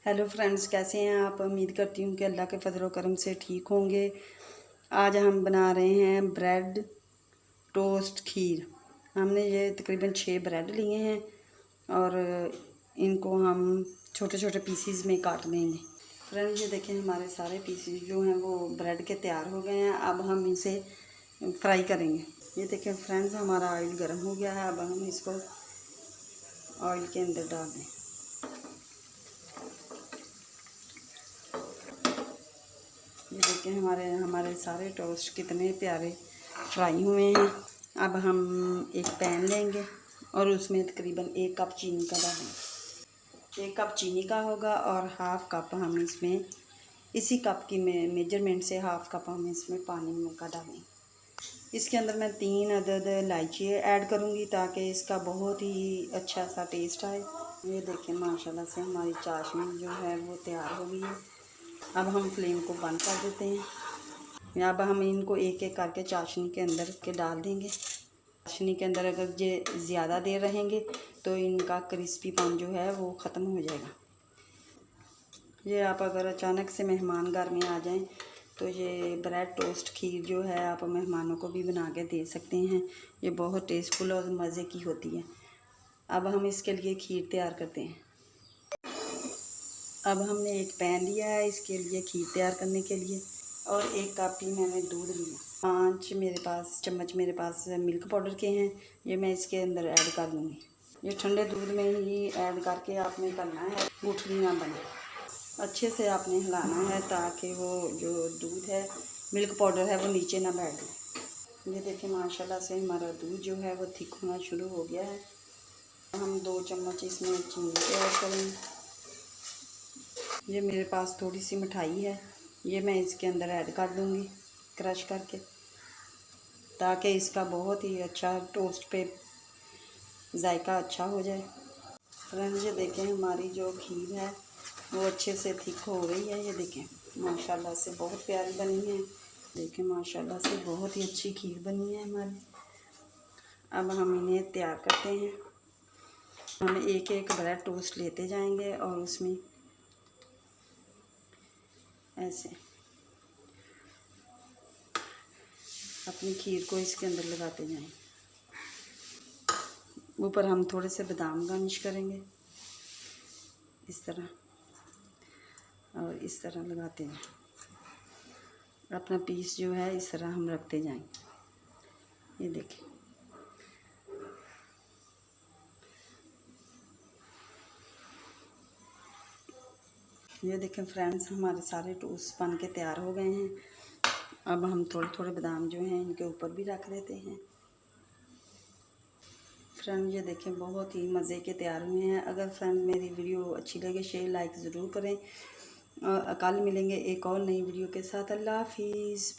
Hello friends, कैसे हैं आप। उम्मीद करती हूँ कि अल्लाह के फजल व करम से ठीक होंगे। आज हम बना रहे हैं ब्रेड टोस्ट खीर। हमने ये तकरीबन 6 ब्रेड लिए हैं और इनको हम छोटे छोटे पीसीज में काट लेंगे। फ्रेंड्स, ये देखें हमारे सारे पीसीज जो हैं वो ब्रेड के तैयार हो गए हैं। अब हम इसे फ्राई करेंगे। ये देखें फ्रेंड्स, हमारा ऑयल गर्म हो गया है। अब हम इसको ऑयल के अंदर डाल दें। ये देखें हमारे सारे टोस्ट कितने प्यारे फ्राई हुए हैं। अब हम एक पैन लेंगे और उसमें तकरीबन 1 कप चीनी का डालेंगे। 1 कप चीनी का होगा और हाफ़ कप हम इसमें इसी कप की मेजरमेंट से हाफ़ कप हम इसमें पानी का डालेंगे। इसके अंदर मैं 3 अदद इलायची ऐड करूँगी ताकि इसका बहुत ही अच्छा सा टेस्ट आए। ये देखें माशाल्लाह से हमारी चाशनी जो है वो तैयार हो गई है। अब हम फ्लेम को बंद कर देते हैं। अब हम इनको एक एक करके चाशनी के अंदर के डाल देंगे। चाशनी के अंदर अगर ये ज़्यादा देर रहेंगे तो इनका क्रिस्पीपन जो है वो ख़त्म हो जाएगा। ये आप अगर अचानक से मेहमान घर में आ जाएं तो ये ब्रेड टोस्ट खीर जो है आप मेहमानों को भी बना के दे सकते हैं। ये बहुत टेस्टफुल और मज़े की होती है। अब हम इसके लिए खीर तैयार करते हैं। अब हमने एक पैन लिया है इसके लिए खीर तैयार करने के लिए और 1 कप ही मैंने दूध लिया। 5 चम्मच मेरे पास मिल्क पाउडर के हैं। ये मैं इसके अंदर ऐड कर दूँगी। ये ठंडे दूध में ही ऐड करके आपने करना है, गुठली ना बने। अच्छे से आपने हिलाना है ताकि वो जो दूध है, मिल्क पाउडर है, वो नीचे ना बैठ जाए। ये देखिए माशाल्लाह से हमारा दूध जो है वो थिक होना शुरू हो गया है। हम 2 चम्मच इसमें चीनी ऐड करेंगे। ये मेरे पास थोड़ी सी मिठाई है, ये मैं इसके अंदर ऐड कर दूँगी क्रश करके, ताकि इसका बहुत ही अच्छा टोस्ट पे जायका अच्छा हो जाए। फ्रेंड्स, ये देखें हमारी जो खीर है वो अच्छे से थिक हो गई है। ये देखें माशाल्लाह से बहुत प्यारी बनी है। देखें माशाल्लाह से बहुत ही अच्छी खीर बनी है हमारी। अब हम इन्हें तैयार करते हैं। हम एक एक ब्रेड टोस्ट लेते जाएंगे और उसमें ऐसे अपनी खीर को इसके अंदर लगाते जाएं। ऊपर हम थोड़े से बादाम गार्निश करेंगे इस तरह, और इस तरह लगाते हैं। अपना पीस जो है इस तरह हम रखते जाएंगे। ये देखें ये देखें फ्रेंड्स, हमारे सारे टोस्ट बन के तैयार हो गए हैं। अब हम थोड़े थोड़े बादाम जो हैं इनके ऊपर भी रख देते हैं। फ्रेंड, ये देखें बहुत ही मज़े के तैयार हुए हैं। अगर फ्रेंड मेरी वीडियो अच्छी लगे शेयर लाइक ज़रूर करें। कल मिलेंगे एक और नई वीडियो के साथ। अल्लाह हाफिज़।